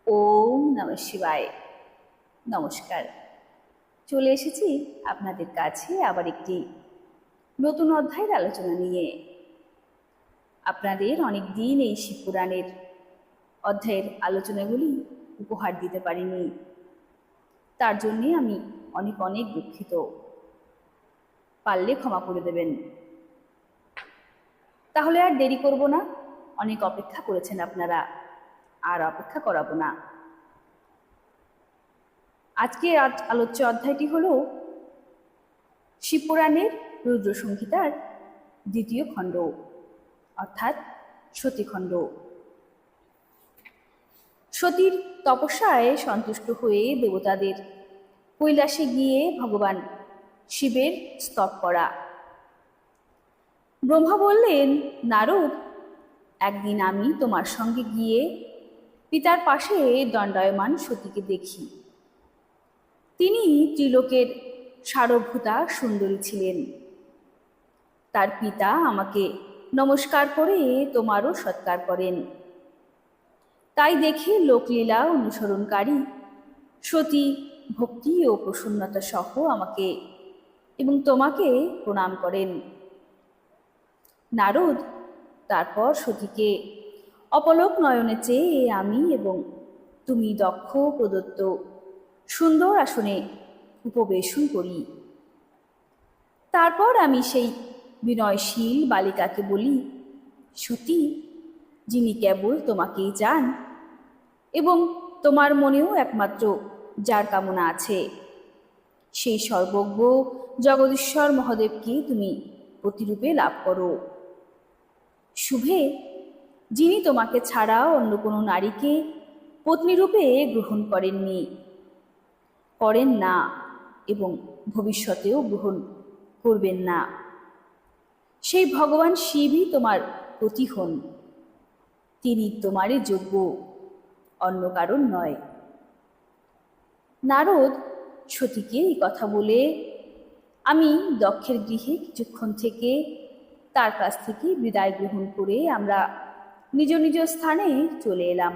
ওম নমঃ শিবায়। নমস্কার। চলে এসেছি আপনাদের কাছে আবার একটি নতুন অধ্যায়ের আলোচনা নিয়ে। আপনাদের অনেক দিন এই শিবপুরাণের অধ্যায়ের আলোচনাগুলি উপহার দিতে পারিনি, তার জন্যে আমি অনেক অনেক দুঃখিত। পারলে ক্ষমা করে দেবেন। তাহলে আর দেরি করব না, অনেক অপেক্ষা করেছেন আপনারা, আর অপেক্ষা করাবো না। আজকের আলোচ্য অধ্যায়টি হল শিবপুরাণের রুদ্র সংহিতার দ্বিতীয় খণ্ড, অর্থাৎ সতীখণ্ড। সতীর তপস্যায় সন্তুষ্ট হয়ে দেবতাদের কৈলাসে গিয়ে ভগবান শিবের স্তব করা। ব্রহ্মা বললেন, নারদ, একদিন আমি তোমার সঙ্গে গিয়ে পিতার পাশে দণ্ডায়মান সতীকে দেখি। তিনি ত্রিলোকের সারভূতা সুন্দরী ছিলেন। তার পিতা আমাকে নমস্কার করে তোমারও সৎকার করেন। তাই দেখে লোকলীলা অনুসরণকারী সতী ভক্তি ও প্রসন্নতা সহ আমাকে এবং তোমাকে প্রণাম করেন। নারদ তারপর সতীকে অপলক নয়নে চেয়ে আমি এবং তুমি দক্ষ প্রদত্ত সুন্দর আসনে উপবেশন করি। তারপর আমি সেই বিনয়শীল বালিকাকে বলি, সতী, যিনি কেবল তোমাকেই চান এবং তোমার মনেও একমাত্র যার কামনা আছে, সেই সর্বজ্ঞ জগদীশ্বর মহাদেবকে তুমি প্রতিরূপে লাভ করো। শুভে, যিনি তোমাকে ছাড়া অন্য কোনো নারীকে পত্নীরূপে গ্রহণ করেননি, করেন না এবং ভবিষ্যতেও গ্রহণ করবেন না, সেই ভগবান শিবই তোমার পতি হন। তিনি তোমারই যোগ্য, অন্য কারণ নয়। নারদ সতীকে এই কথা বলে আমি দক্ষের গৃহে কিছুক্ষণ থেকে তার কাছ থেকে বিদায় গ্রহণ করে আমরা নিজ নিজ স্থানে চলে এলাম।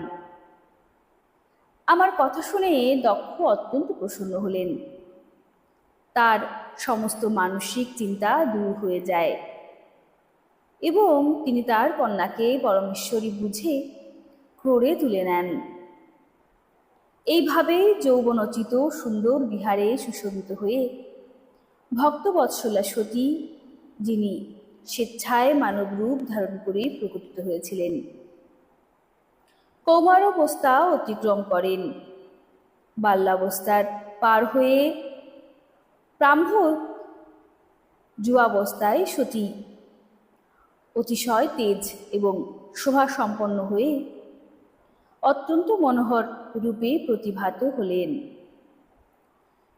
আমার কথা শুনে দক্ষ অত্যন্ত প্রসন্ন হলেন। তার সমস্ত মানসিক চিন্তা দূর হয়ে যায় এবং তিনি তার কন্যাকে পরমেশ্বরী বুঝে ক্রোড়ে তুলে নেন। এইভাবে যৌবনোচিত সুন্দর বিহারে সুশোভিত হয়ে ভক্তবৎসলা সতী, যিনি স্বেচ্ছায় মানব রূপ ধারণ করে প্রকটিত হয়েছিলেন, কৌমারাবস্থা অতিক্রম করেন। বাল্যাবস্থার পার হয়ে প্রারম্ভ যুবাবস্থায় সতী অতিশয় তেজ এবং শোভা সম্পন্ন হয়ে অত্যন্ত মনোহর রূপে প্রতিভাত হলেন।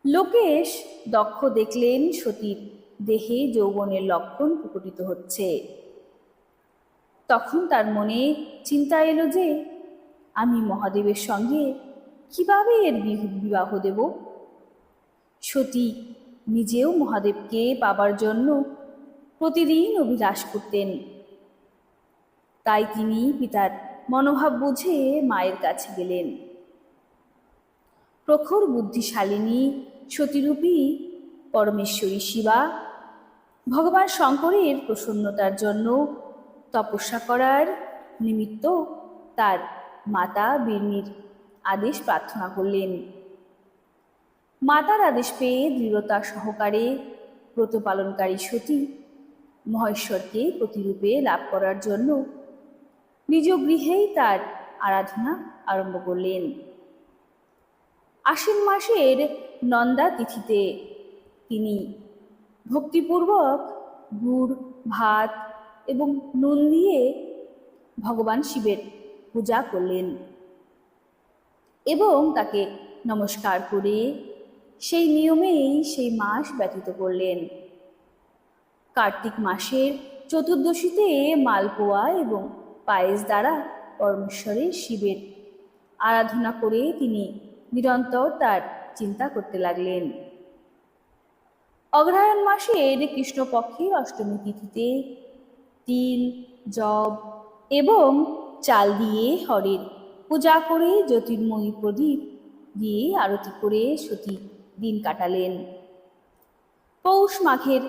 লোকেশ দক্ষ দেখলেন সতীর দেহে যৌবনের লক্ষণ প্রকটিত হচ্ছে। তখন তার মনে চিন্তা এলো যে আমি মহাদেবের সঙ্গে কিভাবে এর বিবাহ দেব। সতী নিজেও মহাদেবকে পাবার জন্য প্রতিদিন অভিলাষ করতেন। তাই তিনি পিতার মনোভাব বুঝে মায়ের কাছে গেলেন। প্রখর বুদ্ধিশালিনী সতীরূপী পরমেশ্বরী শিবা ভগবান শঙ্করের প্রসন্নতার জন্য তপস্যা করার নিমিত্ত তার মাতা বীর্ণির আদেশ প্রার্থনা করলেন। মাতার আদেশ পেয়ে দৃঢ়তা সহকারে ব্রত পালনকারী সতী মহেশ্বরকে প্রতিরূপে লাভ করার জন্য নিজ গৃহেই তার আরাধনা আরম্ভ করলেন। আশ্বিন মাসের নন্দা তিথিতে তিনি ভক্তিপূর্বক গুড়, ভাত এবং নুন দিয়ে ভগবান শিবের পূজা করলেন এবং তাকে নমস্কার করে সেই নিয়মেই সেই মাস ব্যতীত করলেন। কার্তিক মাসের চতুর্দশীতে মালপোয়া এবং পায়েস দ্বারা পরমেশ্বরের শিবের আরাধনা করে তিনি নিরন্তর তার চিন্তা করতে লাগলেন। অগ্রহায়ণ মাসের কৃষ্ণপক্ষের অষ্টমী তিথিতে তিল, যব এবং চাল দিয়ে হরের পূজা করে জ্যোতির্ময়ী প্রদীপ দিয়ে আরতি করে সতী দিন কাটালেন। পৌষ মাঘের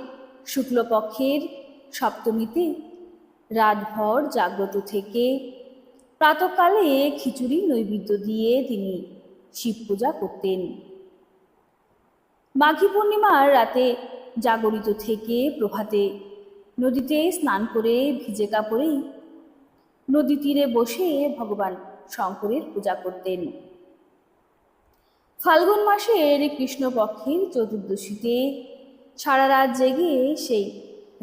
শুক্লপক্ষের সপ্তমীতে রাতভর জাগ্রত থেকে প্রাতকালে খিচুড়ি নৈবেদ্য দিয়ে তিনি শিব পূজা করতেন। মাঘী পূর্ণিমার রাতে জাগরিত থেকে প্রভাতে নদীতে স্নান করে ভিজে কাপড়েই নদী তীরে বসে ভগবান শঙ্করের পূজা করতেন। ফাল্গুন মাসের কৃষ্ণপক্ষের চতুর্দশীতে সারা রাত জেগে সেই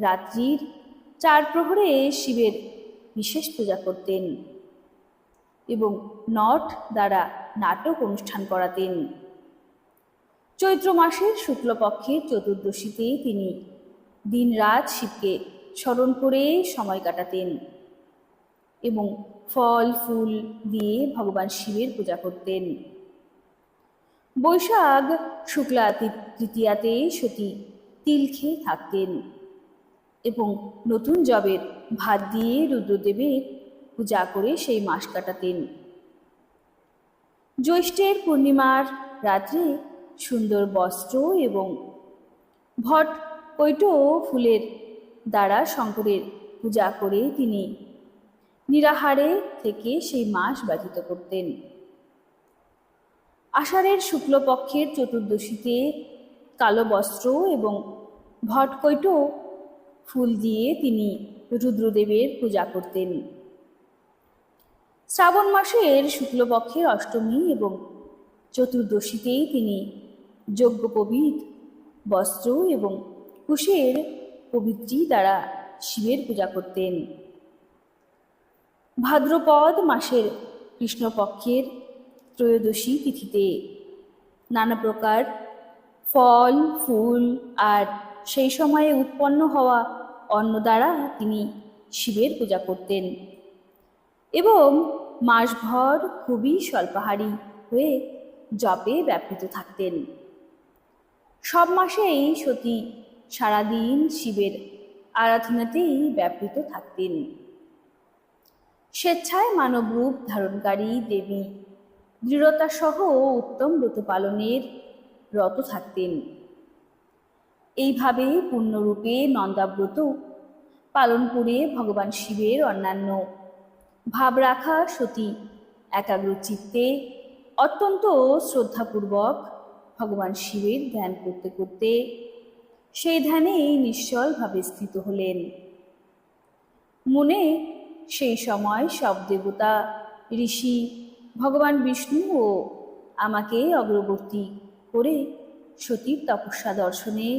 রাত্রির 4 প্রহরে শিবের বিশেষ পূজা করতেন এবং নট দ্বারা নাটক অনুষ্ঠান করাতেন। চৈত্র মাসের শুক্লপক্ষের চতুর্দশীতে তিনি দিনরাত শিবকে স্মরণ করে সময় কাটাতেন এবং ফল ফুল দিয়ে ভগবান শিবের পূজা করতেন। বৈশাখ শুক্লা তৃতীয়াতে সতী তিল খেয়ে থাকতেন এবং নতুন জবের ভাত দিয়ে রুদ্রদেবের পূজা করে সেই মাস কাটাতেন। জ্যৈষ্ঠের পূর্ণিমার রাত্রে সুন্দর বস্ত্র এবং ভট কৈট ফুলের দ্বারা শঙ্করের পূজা করে তিনি নিরাহারে থেকে সেই মাস ব্যতীত করতেন। আষাঢ়ের শুক্লপক্ষের চতুর্দশীতে কালো বস্ত্র এবং ভটকৈট ফুল দিয়ে তিনি রুদ্রদেবের পূজা করতেন। শ্রাবণ মাসের শুক্লপক্ষের অষ্টমী এবং চতুর্দশীতেই তিনি যজ্ঞোপবীত বস্ত্র এবং কুশের পবিত্রী দ্বারা শিবের পূজা করতেন। ভাদ্রপদ মাসের কৃষ্ণপক্ষের ত্রয়োদশী তিথিতে নানা প্রকার ফল ফুল আর সেই সময়ে উৎপন্ন হওয়া অন্ন দ্বারা তিনি শিবের পূজা করতেন এবং মাসভর খুবই স্বল্পাহারী হয়ে জপে ব্যাপৃত থাকতেন। সব মাসেই সতী সারাদিন শিবের আরাধনাতেই ব্যাপৃত থাকতেন। স্বেচ্ছায় মানব রূপ ধারণকারী দেবী দৃঢ়তা সহ উত্তম ব্রত পালনের রত থাকতেন। এইভাবে পূর্ণরূপে নন্দাব্রত পালন করে ভগবান শিবের অন্যান্য ভাব রাখা সতী একাগ্র চিত্তে অত্যন্ত শ্রদ্ধাপূর্বক ভগবান শিবের ধ্যান করতে করতে সেই ধ্যানেই নিশ্চলভাবে স্থিত হলেন। মনে সেই সময় সব দেবতা ঋষি ভগবান বিষ্ণু ও আমাকে অগ্রবর্তী করে সতীর তপস্যা দর্শনে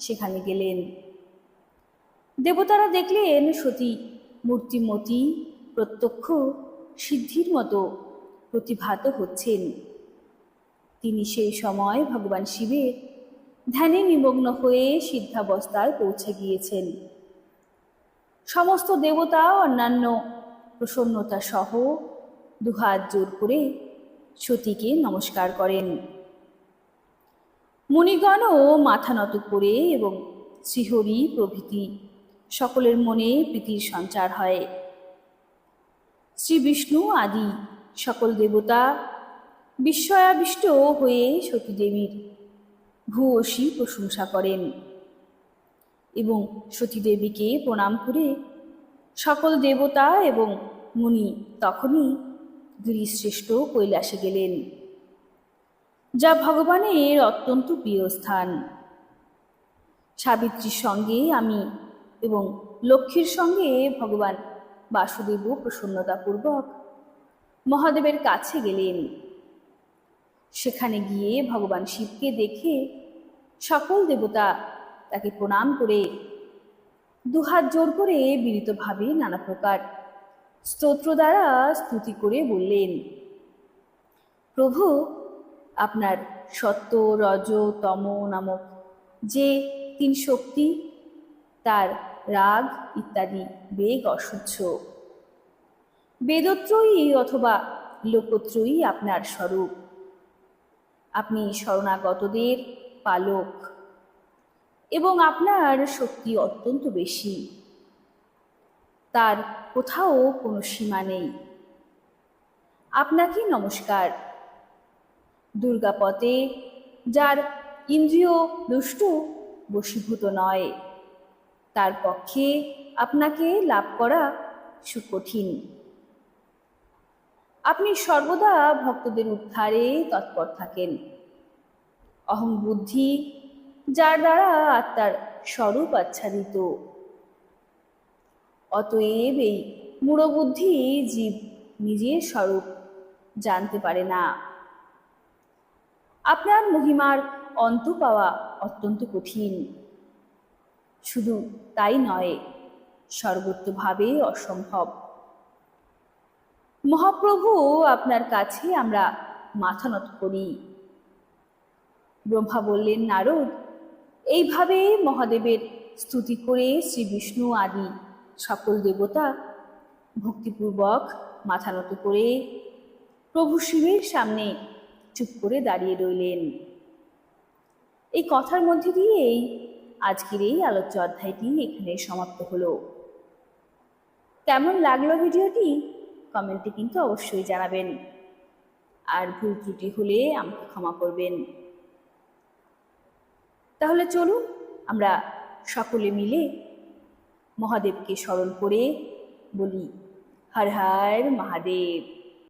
সেখানে গেলেন। দেবতারা দেখলেন সতী মূর্তিমতী প্রত্যক্ষ সিদ্ধির মতো প্রতিভাত হচ্ছেন। তিনি সেই সময় ভগবান শিবের ধ্যানে নিমগ্ন হয়ে সিদ্ধাবস্থায় পৌঁছে গিয়েছেন। সমস্ত দেবতা অন্যান্য প্রসন্নতা সহ দুহাত জোর করে সতীকে নমস্কার করেন। মুনিগণও মাথা নত করে এবং শ্রীহরি প্রভৃতি সকলের মনে প্রীতির সঞ্চার হয়। শ্রী বিষ্ণু আদি সকল দেবতা বিস্ময়াবিষ্ট হয়ে সতীদেবীর ভূয়সী প্রশংসা করেন এবং সতীদেবীকে প্রণাম করে সকল দেবতা এবং মুনি তখনই গিরিশ্রেষ্ঠ কৈলাসে গেলেন, যা ভগবানের অত্যন্ত প্রিয় স্থান। সাবিত্রীর সঙ্গে আমি এবং লক্ষ্মীর সঙ্গে ভগবান বাসুদেব প্রসন্নতাপূর্বক মহাদেবের কাছে গেলেন। সেখানে গিয়ে ভগবান শিবকে দেখে সকল দেবতা তাকে প্রণাম করে দুহাত জোর করে বিনীতভাবে নানা প্রকার স্তোত্র দ্বারা স্তুতি করে বললেন, প্রভু, আপনার সত্য রজ তম নামক যে 3 শক্তি, তার রাগ ইত্যাদি বেগ অসহ্য। বেদত্রয়ী অথবা লোকত্রয়ী আপনার স্বরূপ। আপনি শরণাগতদের পালক এবং আপনার শক্তি অত্যন্ত বেশি, তার কোথাও কোনো সীমা নেই। আপনাকে নমস্কার। দুর্গাপথে যার ইন্দ্রিয় দুষ্টু বশীভূত নয়, তার পক্ষে আপনাকে লাভ করা সুকঠিন। আপনি সর্বদা ভক্তদের উদ্ধারে তৎপর থাকেন। অহং বুদ্ধি যার দ্বারা আত্মার স্বরূপ আচ্ছাদিত, অতএব এই মূঢ়বুদ্ধি জীব নিজের স্বরূপ জানতে পারে না। আপনার মহিমার অন্ত পাওয়া অত্যন্ত কঠিন। শুধু তাই নয়, সর্বত্রভাবে অসম্ভব। মহাপ্রভু, আপনার কাছে আমরা মাথা নত করি। ব্রহ্মা বললেন, নারদ, এইভাবে মহাদেবের স্তুতি করে শ্রী বিষ্ণু আদি সকল দেবতা ভক্তিপূর্বক মাথা নত করে প্রভু শিবের সামনে চুপ করে দাঁড়িয়ে রইলেন। এই কথার মধ্যে দিয়েই আজকের এই আলোচ্য অধ্যায়টি এখানে সমাপ্ত হলো। কেমন লাগলো ভিডিওটি কমেন্টে কিন্তু অবশ্যই জানাবেন, আর ভুল ত্রুটি হলে আমাকে ক্ষমা করবেন। তাহলে চলুন আমরা সকলে মিলে মহাদেবকে স্মরণ করে বলি, হর হর মহাদেব।